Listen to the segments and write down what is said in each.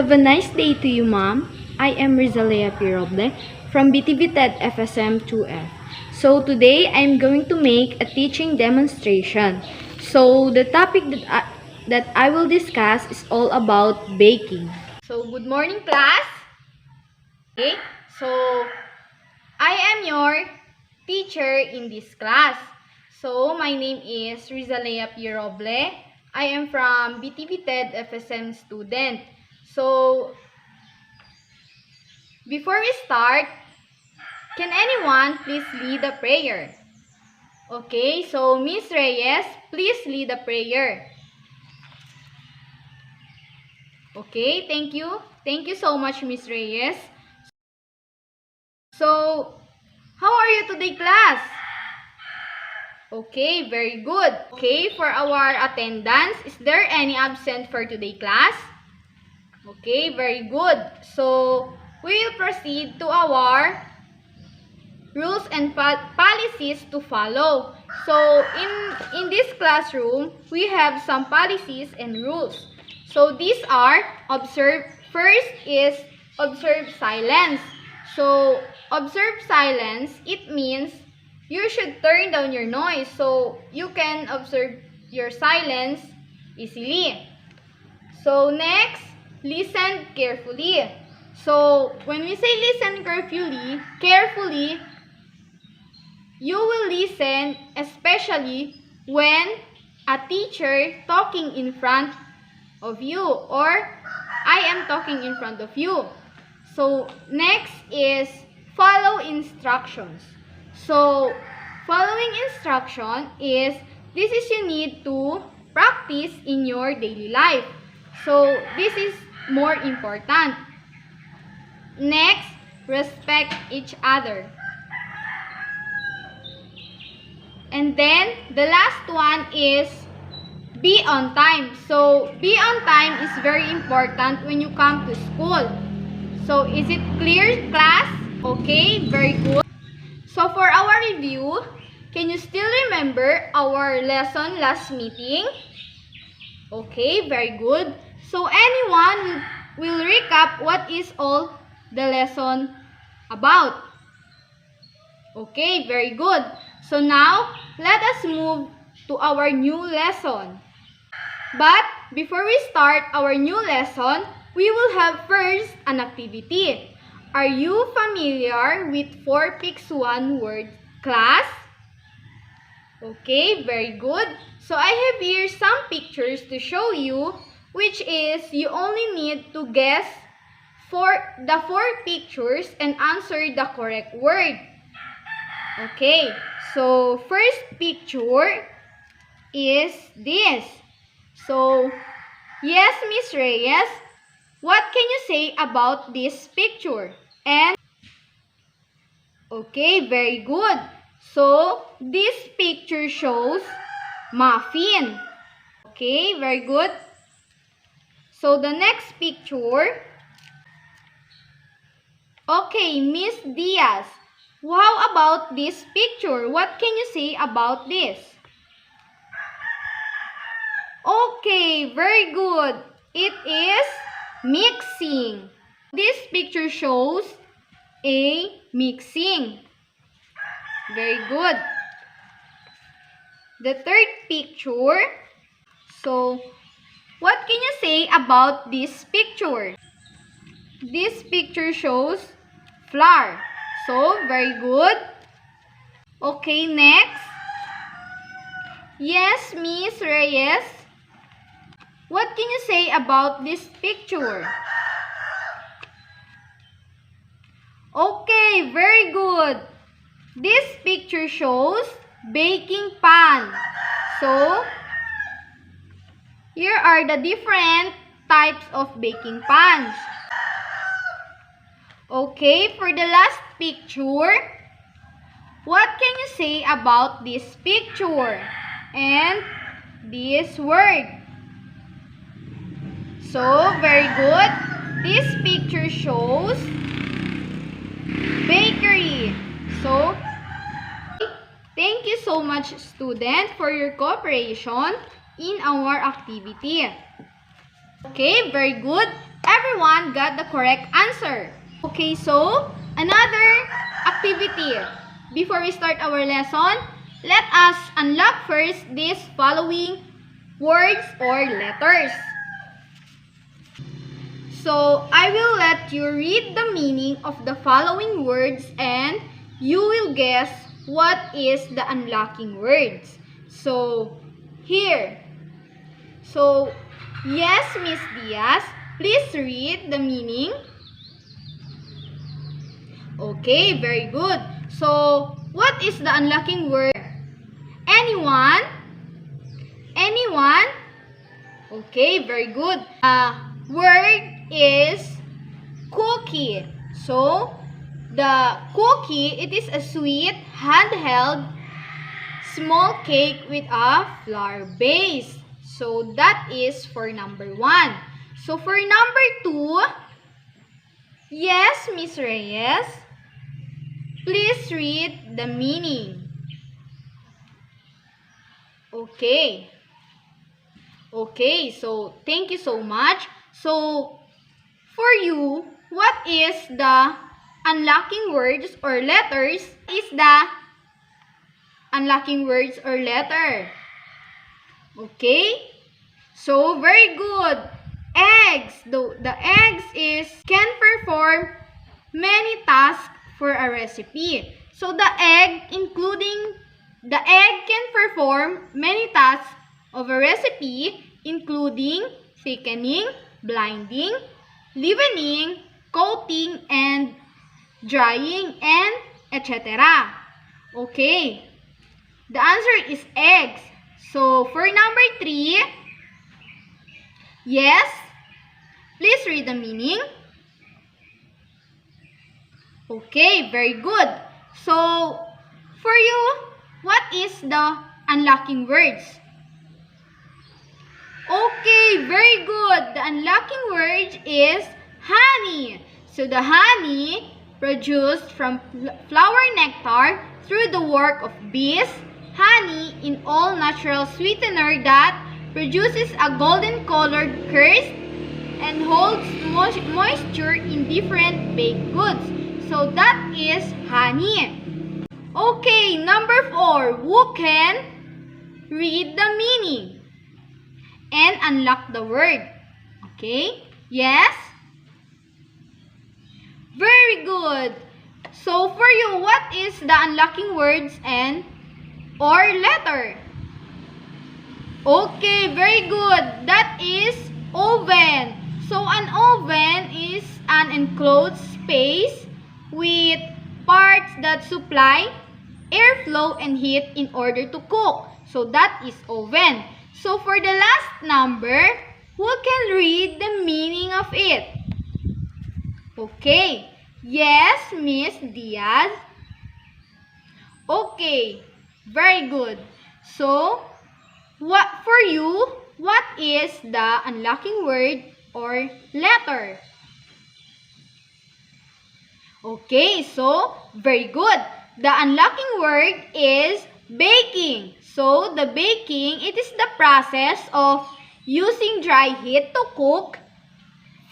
Have a nice day to you, Mom. I am Rizalea Piroble from Ped8 FSM 2F. So today I'm going to make a teaching demonstration. So the topic that I will discuss is all about baking. So good morning, class. Okay, so I am your teacher in this class. So my name is Rizalea Piroble. I am from Ped8 FSM student. So before we start, can anyone please lead a prayer? Okay, so Miss Reyes, please lead a prayer. Okay, thank you. Thank you so much, Miss Reyes. So, how are you today, class? Okay, very good. Okay, for our attendance, is there any absent for today, class? Okay, very good. So, we will proceed to our rules and policies to follow. So, in this classroom, we have some policies and rules. So, these are first is observe silence. So, observe silence, it means you should turn down your noise so you can observe your silence easily. So, next, listen carefully. So, when we say listen carefully, you will listen especially when a teacher talking in front of you or I am talking in front of you. So, next is follow instructions. So, following instruction is this is you need to practice in your daily life. So, this is more important. Next, respect each other. And then, the last one is be on time. So, be on time is very important when you come to school. So, is it clear, class? Okay, very good. So, for our review, can you still remember our lesson last meeting? Okay, very good. So, anyone will recap what is all the lesson about? Okay, very good. So, now, let us move to our new lesson. But, before we start our new lesson, we will have first an activity. Are you familiar with 4 picks 1 word, class? Okay, very good. So, I have here some pictures to show you, which is you only need to guess for the 4 pictures and answer the correct word. Okay, so first picture is this. So, yes, Miss Reyes, what can you say about this picture? And, okay, very good. So, this picture shows muffin. Okay, very good. So, the next picture. Okay, Miss Diaz, how about this picture? What can you say about this? Okay, very good. It is mixing. This picture shows a mixing. Very good. The third picture. So, what can you say about this picture? This picture shows flour. So, very good. Okay, next. Yes, Miss Reyes. What can you say about this picture? Okay, very good. This picture shows baking pan. So, here are the different types of baking pans. Okay, for the last picture, what can you say about this picture and this word? So, very good. This picture shows bakery. So, thank you so much, student, for your cooperation in our activity. Okay, very good. everyone got the correct answer. Okay, so another activity. Before we start our lesson, let us unlock first these following words or letters. So, I will let you read the meaning of the following words and you will guess what is the unlocking words. So, here. So, yes, Miss Diaz, please read the meaning. Okay, very good. So, what is the unlocking word? Anyone? Anyone? Okay, very good. Word is cookie. So, the cookie, it is a sweet, handheld, small cake with a flour base. So, that is for number 1. So, for number 2, yes, Miss Reyes, please read the meaning. Okay. Okay, so thank you so much. So, for you, what is the unlocking words or letters? Is the unlocking words or letter? Okay? So, very good. Eggs. The eggs can perform many tasks for a recipe. So, the egg can perform many tasks of a recipe, including thickening, blinding, leavening, coating, and drying, and etc. Okay. The answer is eggs. So, for number 3, yes, please read the meaning. Okay, very good. So, for you, what is the unlocking words? Okay, very good. The unlocking word is honey. So, the honey produced from flower nectar through the work of bees, honey in all natural sweetener that produces a golden colored crust and holds moisture in different baked goods. So that is honey. Okay, number 4. Who can read the meaning and unlock the word? Okay, yes? Very good. So for you, what is the unlocking words and or letter? Okay, very good. That is oven. So an oven is an enclosed space with parts that supply airflow and heat in order to cook. So that is oven. So for the last number, who can read the meaning of it? Okay. Yes, Miss Diaz. Okay. Very good. So, for you, what is the unlocking word or letter? Okay, so very good. The unlocking word is baking. So, the baking, it is the process of using dry heat to cook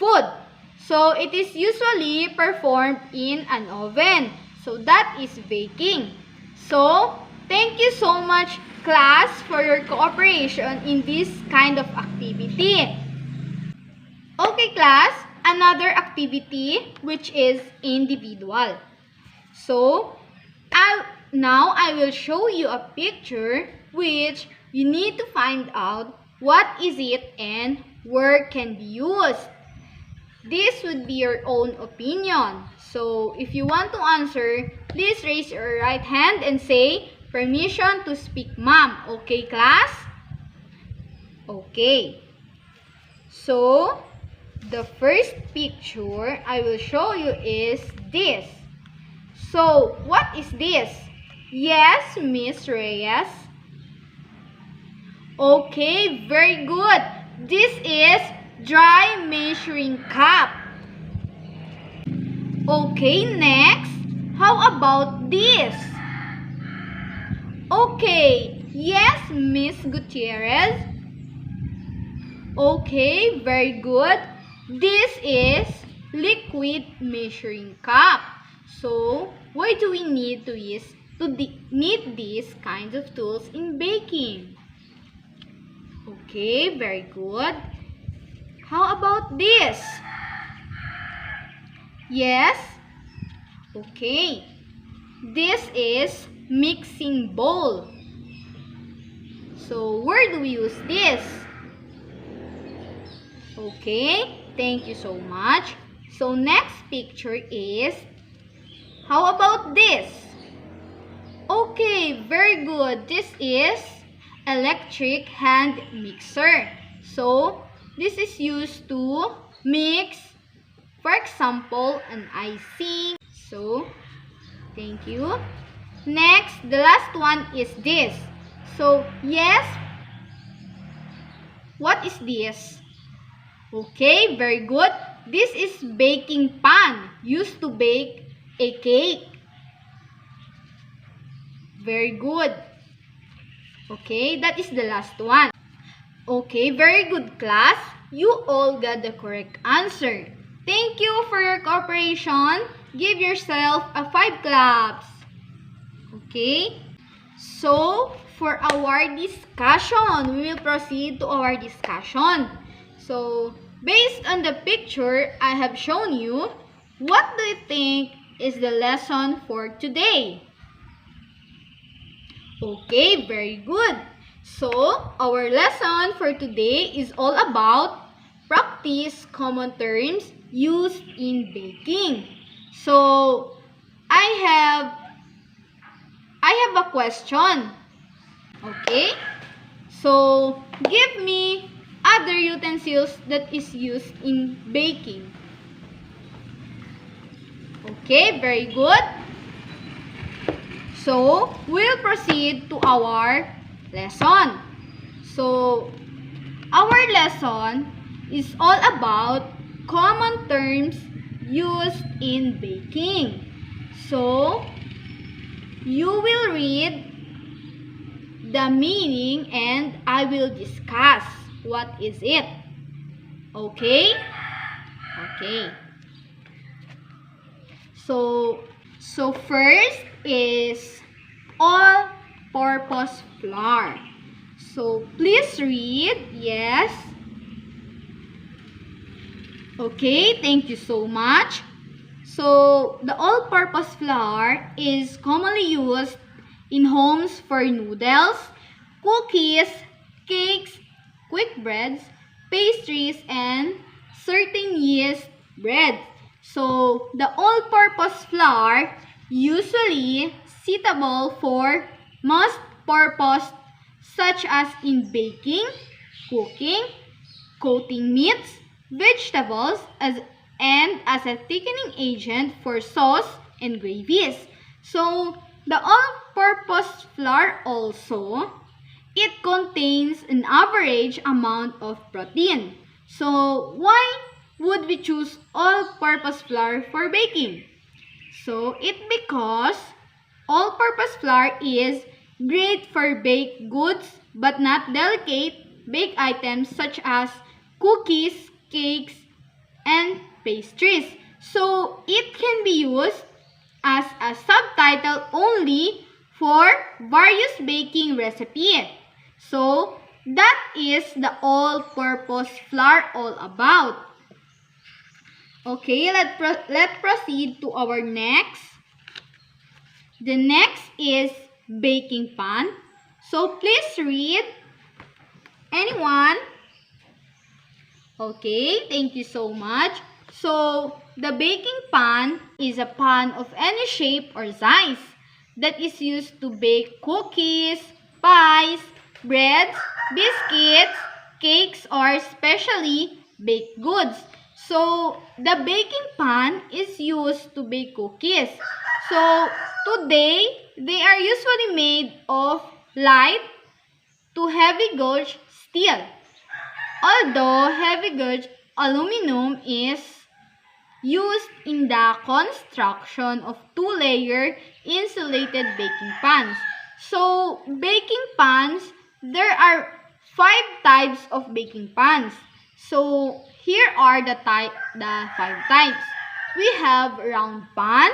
food. So, it is usually performed in an oven. So, that is baking. So, thank you so much, class, for your cooperation in this kind of activity. Okay, class, another activity which is individual. So, now I will show you a picture which you need to find out what is it and where can be used. This would be your own opinion. So, if you want to answer, please raise your right hand and say, permission to speak, ma'am. Okay, class? Okay. So, the first picture I will show you is this. So, what is this? Yes, Miss Reyes. Okay, very good. This is dry measuring cup. Okay, next. How about this? Okay, yes, Miss Gutierrez. Okay, very good. This is liquid measuring cup. So, why do we need need these kinds of tools in baking? Okay, very good. How about this? Yes? Okay. This is mixing bowl. So, where do we use this? Okay, thank you so much. So, next picture is, how about this? Okay, very good. This is electric hand mixer. So, this is used to mix, for example, an icing. So, thank you. Next, the last one is this. So, yes, what is this? Okay, very good. This is baking pan used to bake a cake. Very good. Okay, that is the last one. Okay, very good class. You all got the correct answer. Thank you for your cooperation. Give yourself a 5 claps. Okay? So, for our discussion, we will proceed to our discussion. So, based on the picture I have shown you, what do you think is the lesson for today? Okay, very good. So, our lesson for today is all about practice common terms used in baking. So, I have a question. Okay? So, give me other utensils that is used in baking. Okay, very good. So, we'll proceed to our lesson. So, our lesson is all about common terms used in baking. So, you will read the meaning and I will discuss what is it. Okay? Okay. So first is all-purpose flour. So please read. Yes. Okay, thank you so much. So the all-purpose flour is commonly used in homes for noodles, cookies, cakes, quick breads, pastries, and certain yeast breads. So, the all-purpose flour usually suitable for most purposes such as in baking, cooking, coating meats, vegetables, and as a thickening agent for sauce and gravies. So, the all-purpose flour also, it contains an average amount of protein. So, why would we choose all-purpose flour for baking? So, because all-purpose flour is great for baked goods but not delicate baked items such as cookies, cakes, and pastries. So, it can be used as a subtitle only for various baking recipes. So, that is the all-purpose flour all about. Okay, let's proceed to our next. The next is baking pan. So, please read. Anyone? Okay, thank you so much. So, the baking pan is a pan of any shape or size that is used to bake cookies, pies, breads, biscuits, cakes, or especially baked goods. So, the baking pan is used to bake cookies. So, today, they are usually made of light to heavy gauge steel. Although heavy gauge aluminum is used in the construction of two-layer insulated baking pans. So, baking pans, there are 5 types of baking pans. So, here are the 5 types. We have round pan,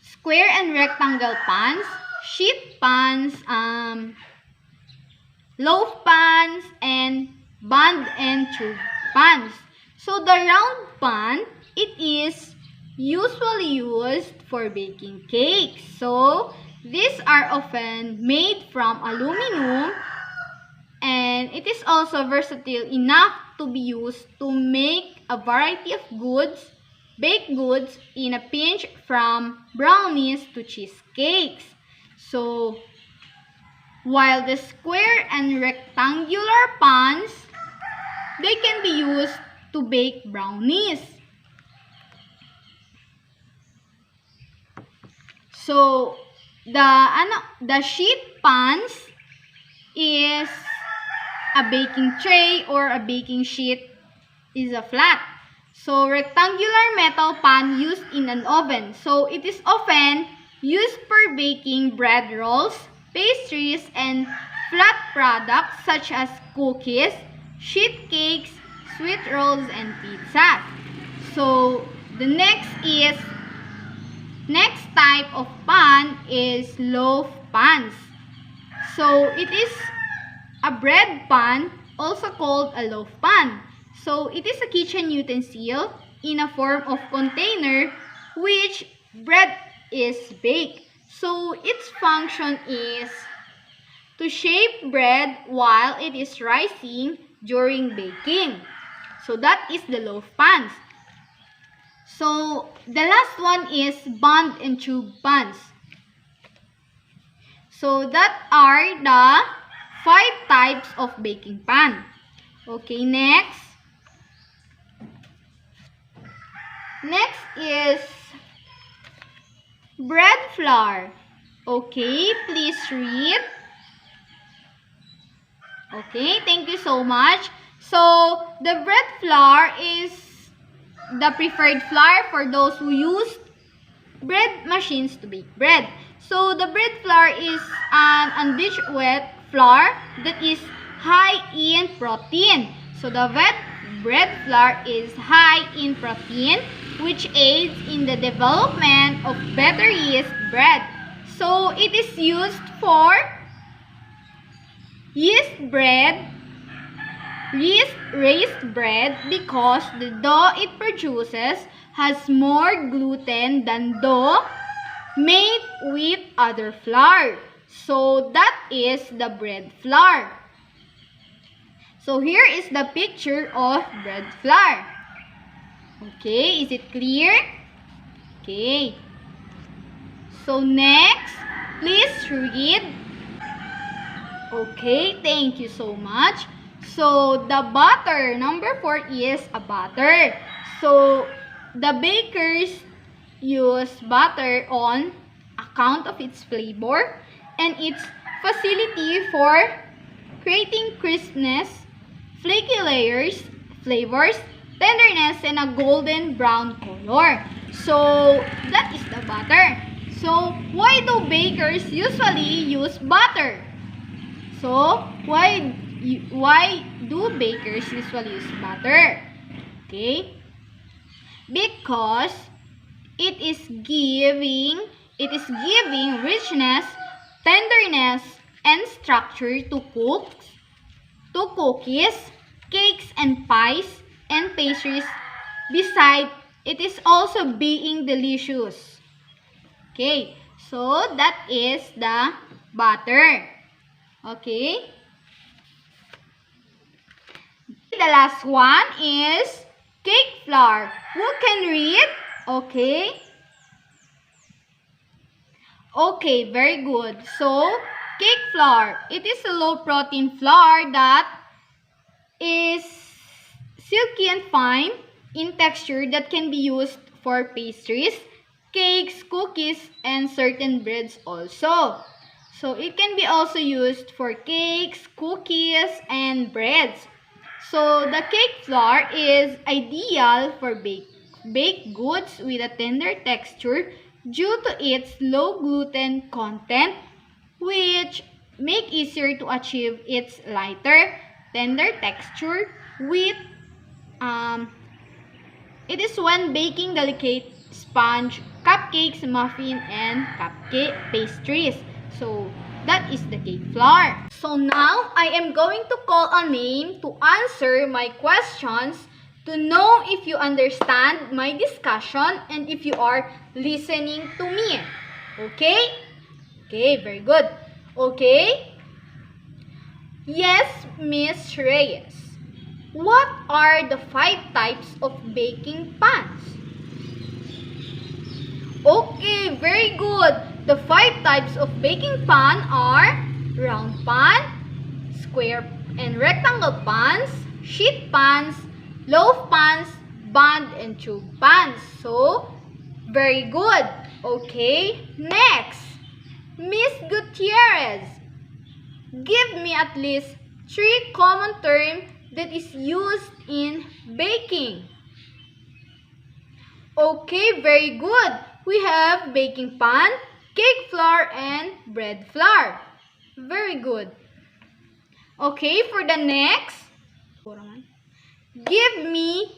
square and rectangle pans, sheet pans, loaf pans, and band and tube pans. So the round pan, it is usually used for baking cakes. So these are often made from aluminum, and it is also versatile enough to be used to make a variety of goods, baked goods in a pinch, from brownies to cheesecakes. So while the square and rectangular pans, they can be used to bake brownies. So the sheet pans is a baking tray, or a baking sheet is a flat. So rectangular metal pan used in an oven. So it is often used for baking bread rolls, pastries, and flat products such as cookies, sheet cakes, sweet rolls, and pizza. So the next type of pan is loaf pans. So it is a bread pan, also called a loaf pan. So it is a kitchen utensil in a form of container which bread is baked. So its function is to shape bread while it is rising during baking. So that is the loaf pans. So the last one is band and tube pans. So that are the 5 types of baking pan. Okay, next. Next is bread flour. Okay, please read. Okay, thank you so much. So the bread flour is the preferred flour for those who use bread machines to bake bread. So the bread flour is an unbleached wet flour that is high in protein. So the wet bread flour is high in protein, which aids in the development of better yeast bread. So it is used for raised bread because the dough it produces has more gluten than dough made with other flour. So that is the bread flour. So here is the picture of bread flour. Okay, is it clear? Okay. So next, please read. Okay, thank you so much. So the butter, number 4 is a butter. So the bakers use butter on account of its flavor and its facility for creating crispness, flaky layers, flavors, tenderness, and a golden brown color. So that is the butter. So why do bakers usually use butter? So why do bakers usually use butter? Okay, because it is giving richness, tenderness, and structure to cookies, cakes, and pies and pastries. Besides, it is also being delicious. Okay, so that is the butter. Okay. The last one is cake flour. Who can read? Okay. Okay, very good. So, cake flour. It is a low-protein flour that is silky and fine in texture that can be used for pastries, cakes, cookies, and certain breads also. So, it can be also used for cakes, cookies, and breads. So, the cake flour is ideal for baked goods with a tender texture due to its low gluten content, which make easier to achieve its lighter, tender texture with it is when baking delicate sponge, cupcakes, muffin, and cupcake pastries. So that is the cake flour. So now I am going to call a name to answer my questions to know if you understand my discussion and if you are listening to me. Okay? Okay, very good. Okay? Yes, Miss Reyes. What are the 5 types of baking pans? Okay, very good. The 5 types of baking pan are round pan, square and rectangle pans, sheet pans, loaf pans, band and tube pans. So, very good. Okay, next. Miss Gutierrez, give me at least 3 common terms that is used in baking. Okay, very good. We have baking pan, cake flour, and bread flour. Very good. Okay, for the next, give me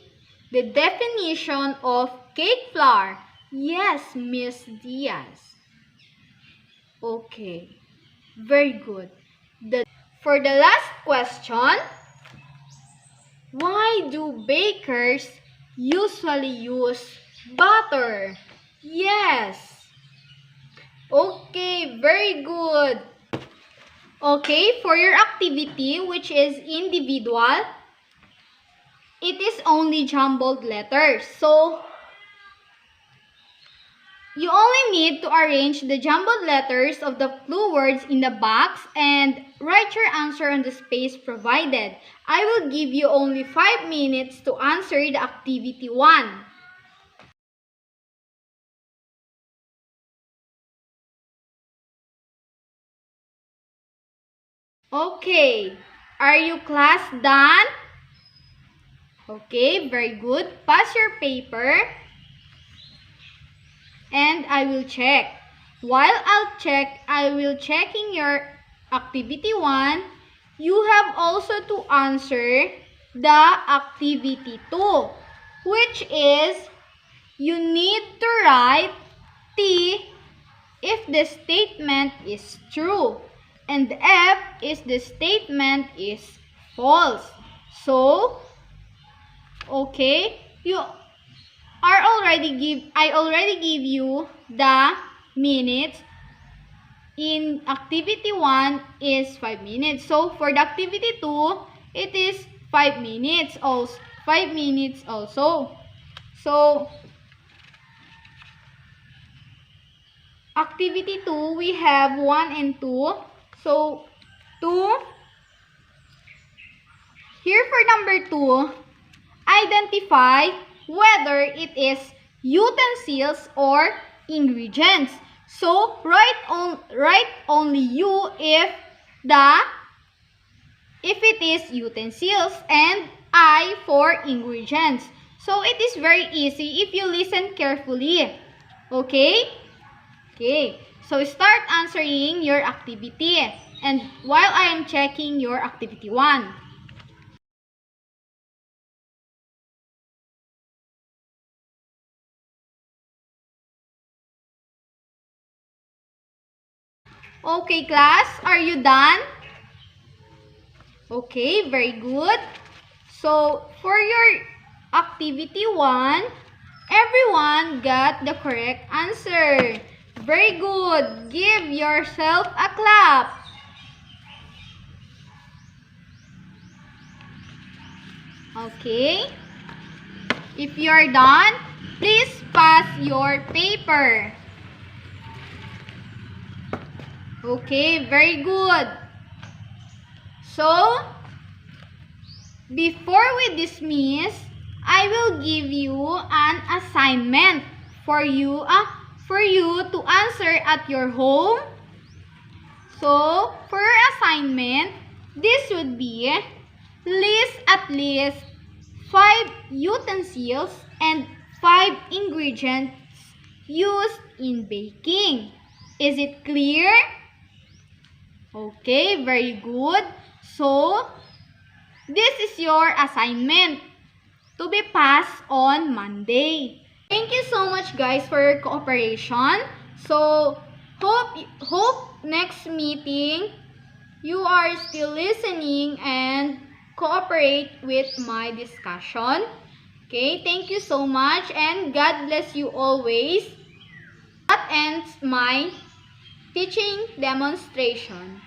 the definition of cake flour. Yes, Miss Diaz. Okay, very good. For the last question, why do bakers usually use butter? Yes. Okay, very good. Okay, for your activity, which is individual, it is only jumbled letters. So, you only need to arrange the jumbled letters of the clue words in the box and write your answer on the space provided. I will give you only 5 minutes to answer the activity 1. Okay, are you class done? Okay, very good. Pass your paper and I will check. While I will checking your activity 1. You have also to answer the activity 2, which is you need to write T if the statement is true and F if the statement is false. So, okay, I already give you the minutes. In activity 1 is 5 minutes. So for the activity 2, it is 5 minutes also. 5 minutes also. So activity 2, we have 1 and 2. So 2. Here for number 2, identify whether it is utensils or ingredients. So write only U if it is utensils and I for ingredients. So it is very easy if you listen carefully. Okay? Okay. So start answering your activity and while I am checking your activity 1. Okay, class, are you done? Okay, very good. So, for your activity 1, everyone got the correct answer. Very good. Give yourself a clap. Okay. If you are done, please pass your paper. Okay, very good. So, before we dismiss, I will give you an assignment for you to answer at your home. So, for your assignment, this would be list at least 5 utensils and 5 ingredients used in baking. Is it clear? Okay, very good. So, This is your assignment to be passed on Monday. Thank you so much guys for your cooperation. So, hope next meeting you are still listening and cooperate with my discussion. Okay, thank you so much and God bless you always. That ends my teaching demonstration.